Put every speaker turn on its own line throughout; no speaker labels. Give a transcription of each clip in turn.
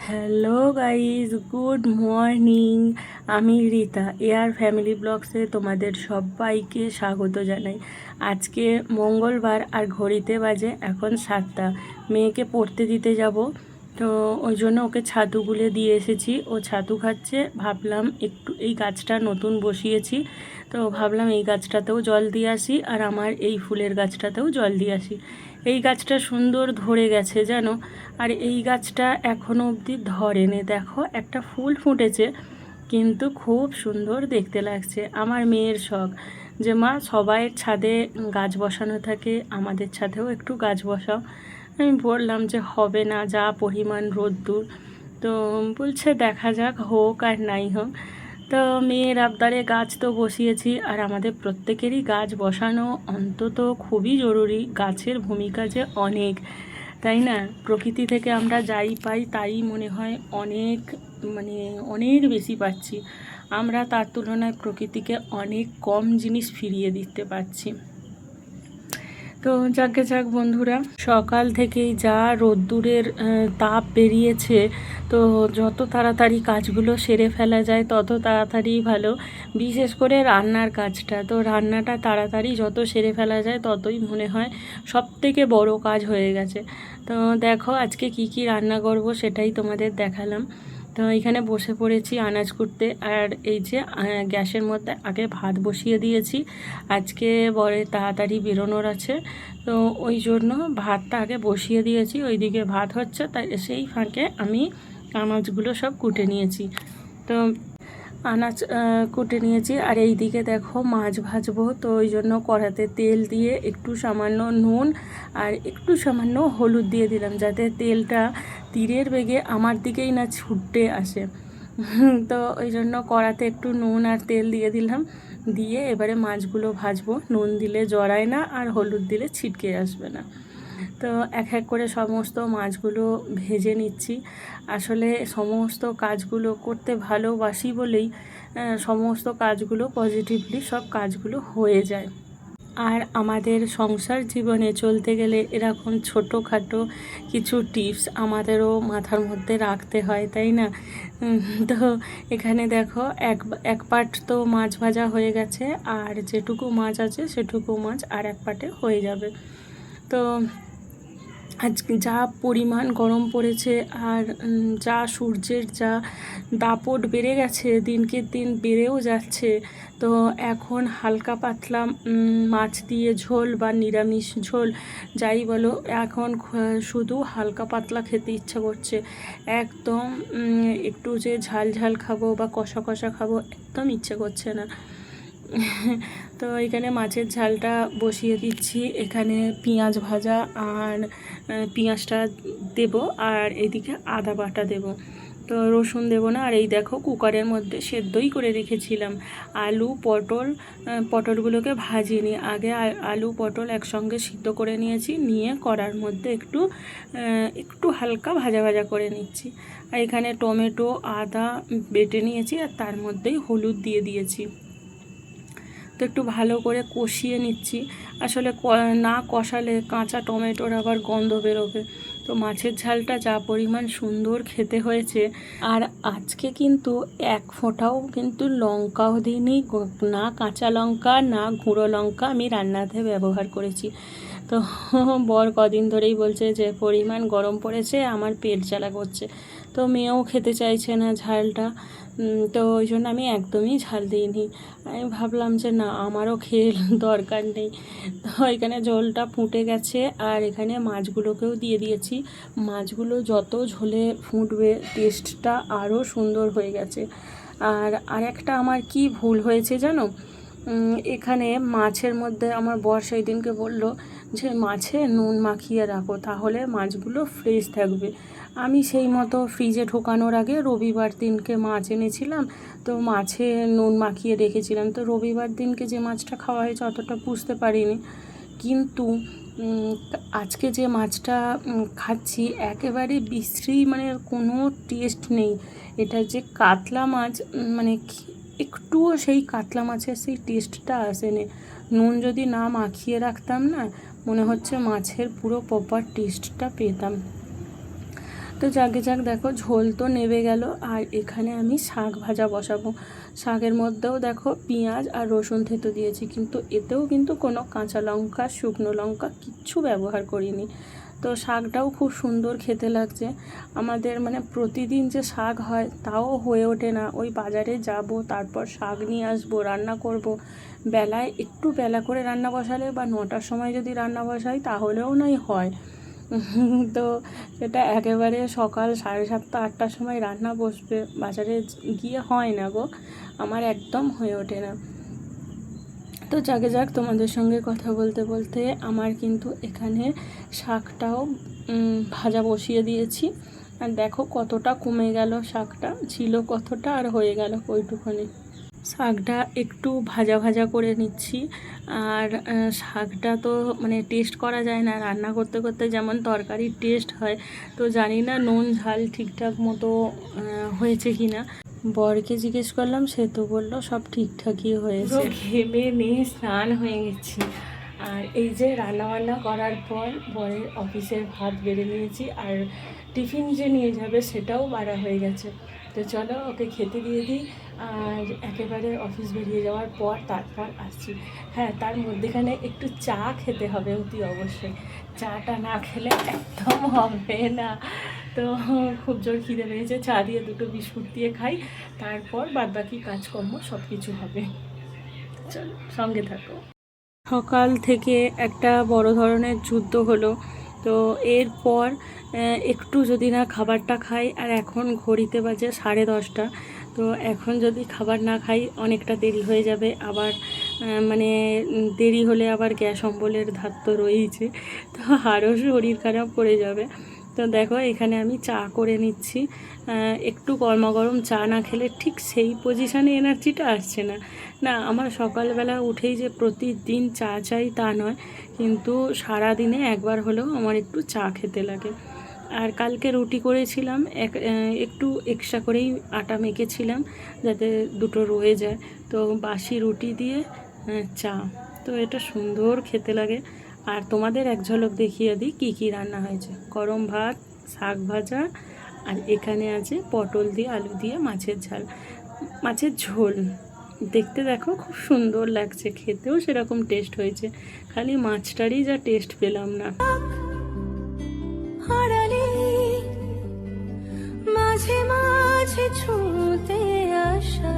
Hello guys, good morning. আমি Rita, air family ব্লগসে তোমাদের সবাইকে স্বাগত জানাই। আজকে মঙ্গলবার আর ঘড়িতে বাজে এখন 7টা। মেয়েকে পড়তে দিতে যাব, তো ওই জন্য ওকে ছাতু গুলে দিয়ে এসেছি। ও ছাতু খাচ্ছে। ভাবলাম একটু এই গাছটা নতুন বসিয়েছি, তো ভাবলাম এই গাছটাতেও জল দিয়ে আসি আর আমার এই ফুলের গাছটাতেও জল দিয়ে আসি। এই গাছটা সুন্দর ধরে গেছে জানো, আর এই গাছটা এখনও অবধি ধরেনি। দেখো একটা ফুল ফুটেছে, কিন্তু খুব সুন্দর দেখতে লাগছে। আমার মেয়ের শখ যে মা সবাইয়ের ছাদে গাছ বসানো থাকে, আমাদের ছাদেও একটু গাছ বসাও। আমি বললাম যে হবে না, যা পরিমাণ রোদ্দুর। তো বলছে দেখা যাক, হোক আর নাই হোক। তো মেয়ের আবদারে গাছ তো বসিয়েছি, আর আমাদের প্রত্যেকেরই গাছ বসানো অন্তত খুবই জরুরি। গাছের ভূমিকা যে অনেক, তাই না? প্রকৃতি থেকে আমরা যাই পাই তাই মনে হয় অনেক, মানে অনেক বেশি পাচ্ছি। আমরা তার তুলনায় প্রকৃতিকে অনেক কম জিনিস ফিরিয়ে দিতে পারছি। তো যাকে যাক বন্ধুরা, সকাল থেকেই যা রোদ্দুরের তাপ বেরিয়েছে, তো যত তাড়াতাড়ি কাজগুলো সেরে ফেলা যায় তত তাড়াতাড়ি ভালো। বিশেষ করে রান্নার কাজটা, তো রান্নাটা তাড়াতাড়ি যত সেরে ফেলা যায় ততই মনে হয় সবথেকে বড় কাজ হয়ে গেছে। তো দেখো আজকে কি কি রান্না করব সেটাই তোমাদের দেখালাম। তো এখানে বসে পড়েছি আনাজ কুটতে, আর এই যে গ্যাসের মধ্যে আগে ভাত বসিয়ে দিয়েছি। আজকে বরে তাড়াতাড়ি বেরোনোর আছে, তো ওই জন্য ভাতটা আগে বসিয়ে দিয়েছি। ওইদিকে ভাত হচ্ছে, তাই সেই ফাঁকে আমি আনাজগুলো সব কুটে নিয়েছি। তো আনাজ কুটে নিয়েছি, আর এই দিকে দেখো মাছ ভাজবো। তো ওই জন্য কড়াতে তেল দিয়ে একটু সামান্য নুন আর একটু সামান্য হলুদ দিয়ে দিলাম, যাতে তেলটা তীরের বেগে আমার দিকেই না ছুটে আসে। তো ওই জন্য কড়াতে একটু নুন আর তেল দিয়ে দিলাম, দিয়ে এবারে মাছগুলো ভাজবো। নুন দিলে জড়ায় না, আর হলুদ দিলে ছিটকে আসবে না। তো এক এক করে সমস্ত মাছগুলো ভেজে নিচ্ছি। আসলে সমস্ত কাজগুলো করতে ভালোবাসি বলেই সমস্ত কাজগুলো পজিটিভলি সব কাজগুলো হয়ে যায়। আর আমাদের সংসার জীবনে চলতে গেলে এরকম ছোটোখাটো কিছু টিপস আমাদেরও মাথার মধ্যে রাখতে হয়, তাই না? তো এখানে দেখো এক পাট তো মাছ ভাজা হয়ে গেছে, আর যেটুকু মাছ আছে সেটুকু মাছ আর এক পাটে হয়ে যাবে। তো আজকে যা পরিমাণ গরম পড়েছে, আর যা সূর্যের যা দাপট বেড়ে গেছে, দিনকে দিন বেড়েও যাচ্ছে। তো এখন হালকা পাতলা মাছ দিয়ে ঝোল বা নিরামিষ ঝোল যাই বলো, এখন শুধু হালকা পাতলা খেতে ইচ্ছা করছে। একদম একটু যে ঝাল ঝাল খাবো বা কষা কষা খাবো একদম ইচ্ছে করছে না। তো এখানে মাছের ঝালটা বসিয়ে দিচ্ছি। এখানে পেঁয়াজ ভাজা আর পেঁয়াজটা দেব, আর এদিকে আদা বাটা দেব। তো রসুন দেবো না। আর এই দেখো কুকারের মধ্যে সেদ্ধই করে রেখেছিলাম আলু পটল। পটলগুলোকে ভাজিনি, আগে আলু পটল একসঙ্গে সিদ্ধ করে নিয়েছি, নিয়ে কড়ার মধ্যে একটু একটু হালকা ভাজা ভাজা করে নিচ্ছি। আর এখানে টমেটো আদা বেটে নিয়েছি, আর তার মধ্যেই হলুদ দিয়ে দিয়েছি। তো একটু ভালো করে কষিয়ে নিচ্ছি। আসলে না কষালে কাঁচা টমেটোর আবার গন্ধ বেরোবে। তো মাছের ঝালটা যা পরিমাণ সুন্দর খেতে হয়েছে। আর আজকে কিন্তু এক ফোঁটাও কিন্তু লঙ্কাও দিইনি, না কাঁচা লঙ্কা না গুঁড়ো লঙ্কা আমি রান্নাতে ব্যবহার করেছি। তো বর কদিন ধরেই বলছে যে পরিমাণ গরম পড়েছে, আমার পেট জ্বালা করছে। তো মেয়েও খেতে চাইছে না ঝালটা, তো ওই জন্য আমি একদমই ঝাল দিইনি। আমি ভাবলাম যে না, আমারও খেয়ে দরকার নেই। তো এখানে ঝোলটা ফুটে গেছে, আর এখানে মাছগুলোকেও দিয়ে দিয়েছি। মাছগুলো যত ঝোলে ফুটবে টেস্টটা আরও সুন্দর হয়ে গেছে। আর আরেকটা আমার কি ভুল হয়েছে জানো, এখানে মাছের মধ্যে আমার বর সেই দিনকে বললো যে মাছে নুন মাখিয়ে রাখো, তাহলে মাছগুলো ফ্রেশ থাকবে। আমি সেই মতো ফ্রিজে ঢোকানোর আগে রবিবার দিনকে মাছ এনেছিলাম, তো মাছে নুন মাখিয়ে রেখেছিলাম। তো রবিবার দিনকে যে মাছটা খাওয়া হয়েছে অতটা বুঝতে পারিনি, কিন্তু আজকে যে মাছটা খাচ্ছি একেবারে বিশ্রী, মানে কোনো টেস্ট নেই। এটা যে কাতলা মাছ, মানে একটুও সেই কাতলা মাছের সেই টেস্টটা আসেনি। নুন যদি না মাখিয়ে রাখতাম না, মনে হচ্ছে মাছের পুরো প্রপার টেস্টটা পেতাম। তো যাকে যাক দেখো ঝোল তো নেবে গেল, আর এখানে আমি শাক ভাজা বসাবো। শাকের মধ্যেও দেখো পেঁয়াজ আর রসুন থেতো দিয়েছি, কিন্তু এতেও কিন্তু কোনো কাঁচা লঙ্কা শুকনো লঙ্কা কিচ্ছু ব্যবহার করিনি। তো শাকটাও খুব সুন্দর খেতে লাগছে। আমাদের মানে প্রতিদিন যে শাক হয় তাও হয়ে ওঠে না, ওই বাজারে যাব তারপর শাক নিয়ে আসবো, রান্না করব। বেলায় একটু বেলা করে রান্না বসালে বা 9টার সময় যদি রান্না বসাই তাহলেও নয় হয়। তো এটা একেবারে সকাল 7:30 8টার সময় রান্না বসবে বাজারে গিয়ে হয় না গো, আমার একদম হয়ে ওঠে না। তো যাকে যাক তোমাদের সঙ্গে কথা বলতে বলতে আমার কিন্তু এখানে শাকটাও ভাজা বসিয়ে দিয়েছি। আর দেখো কতটা কমে গেল, শাকটা ছিল কতটা আর হয়ে গেল ওইটুখানি। শাকটা একটু ভাজা ভাজা করে নিচ্ছি। আর শাকটা তো মানে টেস্ট করা যায় না, রান্না করতে করতে যেমন তরকারির টেস্ট হয়। তো জানি না নুন ঝাল ঠিকঠাক মতো হয়েছে কি না। বরকে জিজ্ঞেস করলাম, সে তো বললো সব ঠিকঠাকই হয়েছে। ঘেমে নিয়ে স্নান হয়ে গেছি। আর এই যে রান্নাবান্না করার পর বরের অফিসের ভাত বেড়ে নিয়েছি, আর টিফিন যে নিয়ে যাবে সেটাও বাড়া হয়ে গেছে। তো চলো ওকে খেতে দিয়ে দিই, আর একেবারে অফিস বেরিয়ে যাওয়ার পর তারপর আসছি। হ্যাঁ, তার মধ্যেখানে একটু চা খেতে হবে অতি অবশ্যই, চাটা না খেলে একদম হবে না। তো খুব জোর খিদে পেয়েছে, চা দিয়ে 2টো বিস্কুট দিয়ে খাই, তারপর বাদবাকি কাজকর্ম সব কিছু হবে। চলো সঙ্গে থাকো। সকাল থেকে একটা বড় ধরনের যুদ্ধ হলো। তো এরপর একটু যদি না খাবারটা খাই, আর এখন ঘড়িতে বাজে 10:30। তো এখন যদি খাবার না খাই অনেকটা দেরি হয়ে যাবে, আবার মানে দেরি হলে আবার গ্যাস অম্বলের ধাত তো রয়েইছে, তো আরও শরীর খারাপ করে যাবে। তো দেখো এখানে আমি চা করে নিচ্ছি। একটু গরম চা না খেলে ঠিক সেই পজিশানে এনার্জিটা আসছে না। না, আমার সকালবেলা উঠেই যে প্রতিদিন চা চাই তা নয়, কিন্তু সারা দিনে একবার হলেও আমার একটু চা খেতে লাগে। আর কালকে রুটি করেছিলাম, একটু এক্সট্রা করেই আটা মেখেছিলাম যাতে 2টো রয়ে যায়। তো বাসি রুটি দিয়ে চা, তো এটা সুন্দর খেতে লাগে। আর তোমাদের এক ঝলক দেখিয়ে দিই কী কী রান্না হয়েছে। গরম ভাত, শাক ভাজা, আর এখানে আছে পটল দিয়ে আলু দিয়ে মাছের ঝোল। দেখতে দেখো খুব সুন্দর লাগছে, খেতেও সেরকম টেস্ট হয়েছে, খালি মাছটারই যা টেস্ট পেলাম না। মাঝে মাঝে ছুঁতে আসা,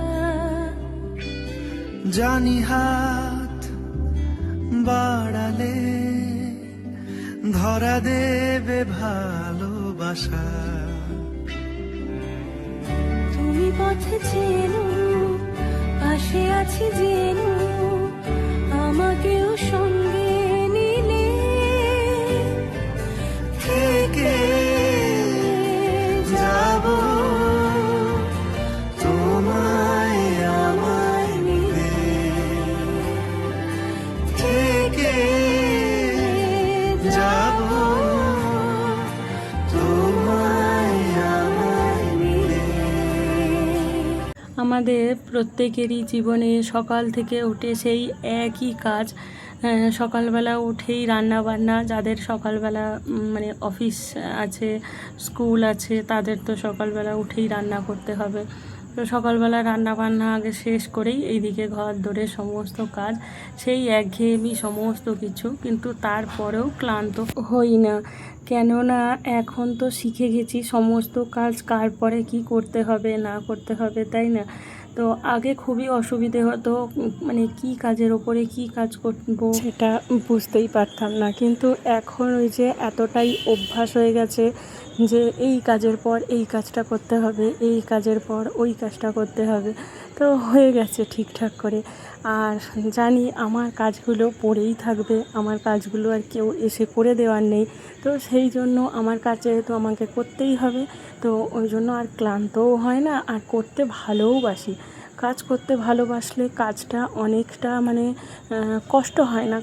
জানি হাত বাড়ালে ধরা দেবে ভালোবাসা।
তুমি পথে চেনো, পাশে আছি জেনো, আমাকেও সঙ্গে নিলে
থেকে যাব তোমায় আমায় মিলে, থেকে যাব তোমায় আমায় মিলে।
আমাদের প্রত্যেকেরই জীবনে সকাল থেকে উঠে সেই একই কাজ। সকালবেলা উঠেই রান্না বান্না, যাদের সকালবেলা মানে অফিস আছে, স্কুল আছে, তাদের তো সকালবেলা উঠেই রান্না করতে হবে। তো সকালবেলা রান্না বান্না আগে শেষ করেই এইদিকে ঘর ধরে সমস্ত কাজ, সেই একঘেয়েমি সমস্ত কিছু, কিন্তু তারপরেও ক্লান্ত হই না। কেননা এখন তো শিখে গেছি সমস্ত কাজ কার পরে কী করতে হবে না করতে হবে, তাই না? তো আগে খুবই অসুবিধে হতো, মানে কি কাজের ওপরে কি কাজ করব সেটা বুঝতেই পারতাম না। কিন্তু এখন ওই যে এতটাই অভ্যাস হয়ে গেছে যে এই কাজের পর এই কাজটা করতে হবে, এই কাজের পর ওই কাজটা করতে হবে, তো হয়ে গেছে ঠিকঠাক করে। আর জানি আমার কাজগুলো পড়েই থাকবে, আমার কাজগুলো আর কেউ এসে করে দেওয়ার নেই। তো সেই জন্য আমার কাজ যেহেতু আমাকে করতেই হবে, তো ওই জন্য আর ক্লান্তও হয় না, আর করতে ভালোওবাসি। কাজ করতে ভালোবাসলে কাজটা অনেকটা মানে কষ্ট হয় না,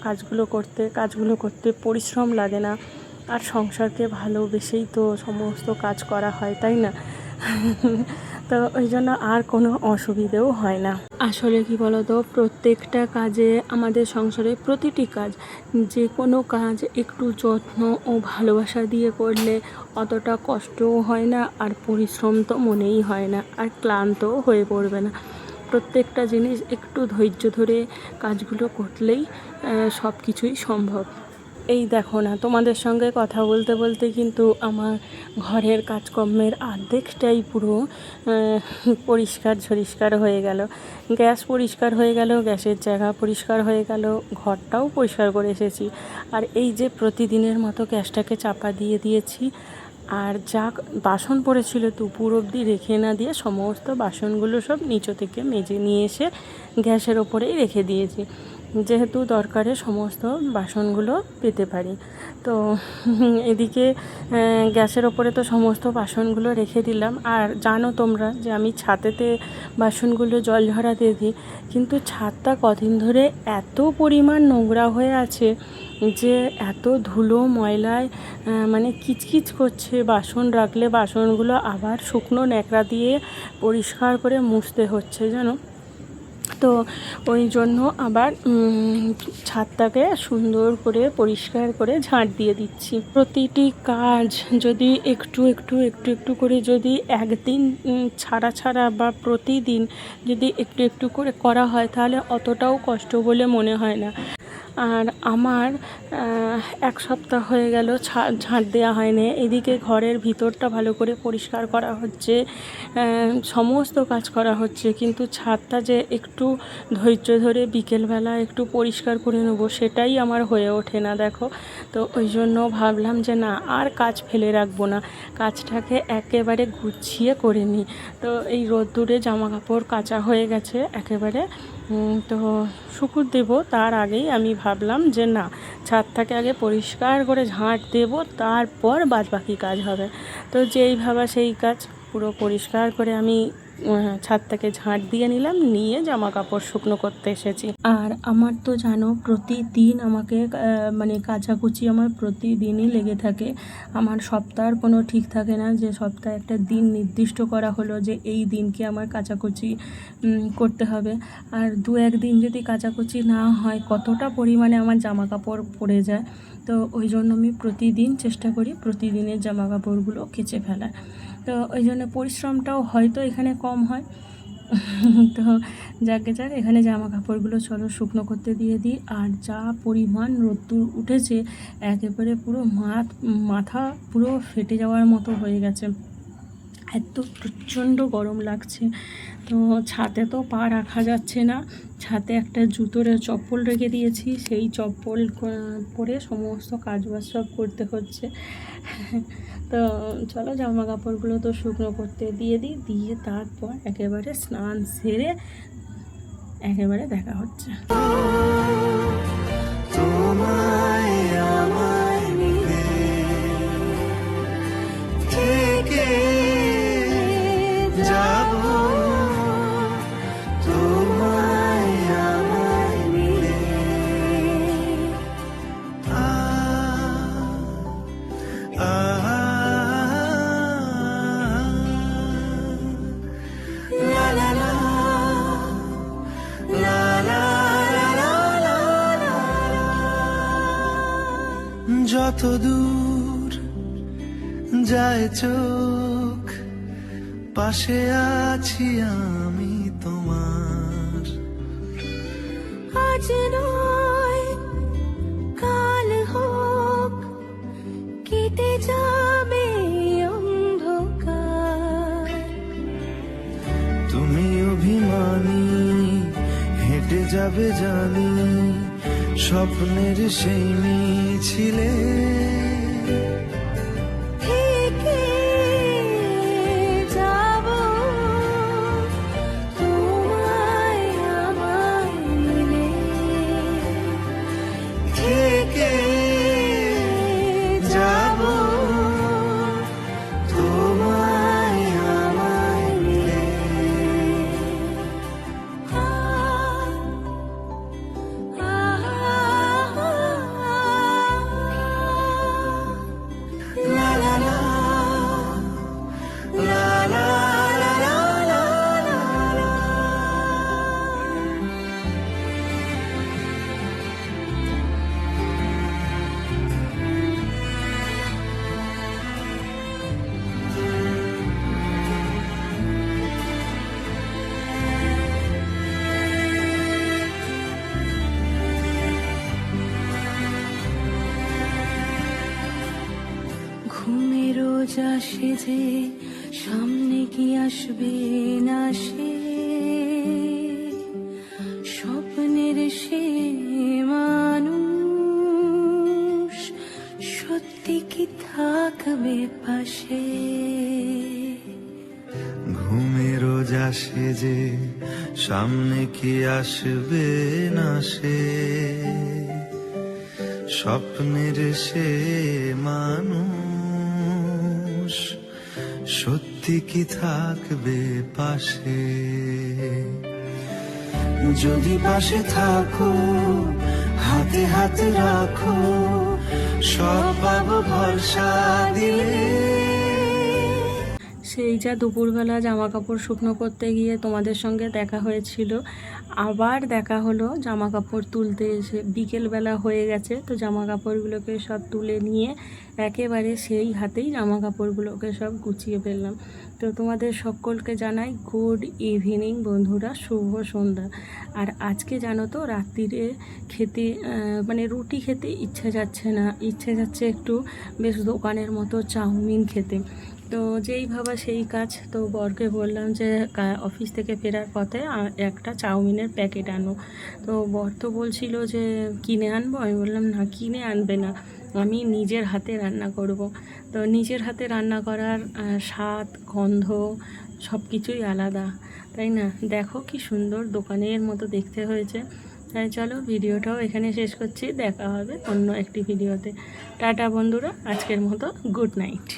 কাজগুলো করতে পরিশ্রম লাগে না। আর সংসারকে ভালোবেসেই তো সমস্ত কাজ করা হয়, তাই না? তো তো ওই জন্য আর কোনো অসুবিধেও হয় না। আসলে কি বলতো, প্রত্যেকটা কাজে আমাদের সংসারে প্রতিটি কাজ, যে কোনো কাজ একটু যত্ন ও ভালোবাসা দিয়ে করলে অতটা কষ্টও হয় না, আর পরিশ্রম তো মনেই হয় না, আর ক্লান্তও হয়ে পড়বে না। প্রত্যেকটা জিনিস একটু ধৈর্য ধরে কাজগুলো করলেই সব কিছুই সম্ভব। এই দেখো না, তোমাদের সঙ্গে কথা বলতে বলতে কিন্তু আমার ঘরের কাজকর্মের অর্ধেকটাই পুরো পরিষ্কার হয়ে গেল। গ্যাস পরিষ্কার হয়ে গেল, গ্যাসের জায়গা পরিষ্কার হয়ে গেল, ঘরটাও পরিষ্কার করে এসেছি। আর এই যে প্রতিদিনের মতো গ্যাসটাকে চাপা দিয়ে দিয়েছি, আর যা বাসন পড়েছিল দুপুর অবধি রেখে না দিয়ে সমস্ত বাসনগুলো সব নিচে থেকে মেজে নিয়ে এসে গ্যাসের ওপরেই রেখে দিয়েছি, যেহেতু দরকারে সমস্ত বাসনগুলো পেতে পারি। তো এদিকে গ্যাসের ওপরে তো সমস্ত বাসনগুলো রেখে দিলাম। আর জানো তোমরা যে আমি ছাদেতে বাসনগুলো জল ঝরাতে দিই, কিন্তু ছাদটা কদিন ধরে এত পরিমাণ নোংরা হয়ে আছে যে এত ধুলো ময়লায় মানে কিচকিচ করছে। বাসন রাখলে বাসনগুলো আবার শুকনো ন্যাকড়া দিয়ে পরিষ্কার করে মুছতে হচ্ছে জানো। তো ওই জন্য আবার ছাদটাকে সুন্দর করে পরিষ্কার করে ঝাঁট দিয়ে দিচ্ছি। প্রতিটি কাজ যদি একটু করে যদি একদিন ছাড়া বা প্রতিদিন যদি একটু করে করা হয়, তাহলে অতটাও কষ্ট বলে মনে হয় না। আর আমার 1 সপ্তাহ হয়ে গেল ঝাঁট দেওয়া হয়নি। এদিকে ঘরের ভিতরটা ভালো করে পরিষ্কার করা হচ্ছে, সমস্ত কাজ করা হচ্ছে, কিন্তু ছাদটা যে একটু ধৈর্য ধরে বিকেলবেলা একটু পরিষ্কার করে নেব, সেটাই আমার হয়ে ওঠে না দেখো। তো ওই জন্য ভাবলাম যে না, আর কাজ ফেলে রাখবো না, কাজটাকে একেবারে গুছিয়ে করে নিই। তো এই রোদ্দুরে জামা কাপড় কাচা হয়ে গেছে একেবারে, তো শুকুর দেব তার আগেই আমি ভাবলাম যে না, ছাদটাকে আগে পরিষ্কার করে ঝাঁট দেব, তারপর বাদবাকি কাজ হবে। তো যেই ভাবা সেই কাজ, পুরো পরিষ্কার করে আমি ছাদটাকে ঝাঁট দিয়ে নিলাম, নিয়ে জামা কাপড় শুকনো করতে এসেছি। আর আমার তো জানো প্রতিদিন আমাকে মানে কাচাকুচি আমার প্রতিদিনই লেগে থাকে। আমার সপ্তাহের কোনো ঠিক থাকে না যে সপ্তাহে একটা দিন নির্দিষ্ট করা হলো যে এই দিনকে আমার কাচাকুচি করতে হবে। আর 2-1 দিন যদি কাচাকুচি না হয়, কতটা পরিমাণে আমার জামা কাপড় পড়ে যায়। তো ওই জন্য আমি প্রতিদিন চেষ্টা করি প্রতিদিনের জামা কাপড়গুলো কেচে ফেলার। তো ওই জন্য পরিশ্রমটাও হয়তো এখানে কম হয়। তো যাকে যাক, এখানে জামা কাপড়গুলো চলো শুকনো করতে দিয়ে দিই। আর যা পরিমাণ রোদ্দুর উঠেছে, একেবারে পুরো মাথা পুরো ফেটে যাওয়ার মতো হয়ে গেছে, এত প্রচণ্ড গরম লাগছে। তো ছাদে তো পা রাখা যাচ্ছে না, ছাদে একটা জুতোর চপ্পল রেখে দিয়েছি, সেই চপ্পল পরে সমস্ত কাজবাজ সব করতে হচ্ছে। তো চলো জামা কাপড়গুলো তো শুকনো করতে দিয়ে দিই, দিয়ে তারপর একেবারে স্নান সেরে একেবারে দেখা হচ্ছে।
তোমায় আমায় মিলে থেকে যাব, তোমায় আমায় মিলে লা লা লা লা লা লা লা। যত দূর যায় চোখ, পাশে আছি আমি তোমার। আজ নয় কাল হোক, কেটে যাবে অন্ধকার। তুমি অভিমানী হেঁটে যাবে জানি, স্বপ্নের সেই মিছিলে থেকে যাব, তোমায় আমায় মিলে থেকে যাব, তোমায় আমায় মিলে। আসে যে সামনে কি আসবে না সে স্বপ্নের সে মানুষ সত্যি কি থাকবে পাশে
ঘুমে রোজ আসে যে সামনে কি আসবে না সে স্বপ্নের সে মানুষ সত্যি কি থাকবে পাশে যদি পাশে থাকো হাতে হাতে রাখো সব পাবো ভরসা দিলে
সেই যা দুপুরবেলা জামা কাপড় শুকনো করতে গিয়ে তোমাদের সঙ্গে দেখা হয়েছিল, আবার দেখা হলো জামা কাপড় তুলতে এসে। বিকেলবেলা হয়ে গেছে, তো জামা কাপড়গুলোকে সব তুলে নিয়ে একেবারে সেই হাতেই জামা কাপড়গুলোকে সব গুছিয়ে ফেললাম। তো তোমাদের সকলকে জানাই গুড ইভিনিং বন্ধুরা, শুভ সন্ধ্যা। আর আজকে জানো তো রাত্রিরে খেতে মানে রুটি খেতে ইচ্ছে যাচ্ছে না, ইচ্ছে যাচ্ছে একটু বেশ দোকানের মতো চাউমিন খেতে। তো যেই ভাবা সেই কাজ, তো বরকে বললাম যে অফিস থেকে ফেরার পথে একটা চাউমিনের প্যাকেট আনো। তো বর তো বলছিল যে কিনে আনবো, আমি বললাম না কিনে আনবে না, আমি নিজের হাতে রান্না করব। তো নিজের হাতে রান্না করার স্বাদ গন্ধ সব কিছুই আলাদা, তাই না? দেখো কি সুন্দর দোকানের মতো দেখতে হয়েছে। তাই চলো ভিডিওটাও এখানে শেষ করছি, দেখা হবে অন্য একটি ভিডিওতে। টাটা বন্ধুরা, আজকের মতো গুড নাইট।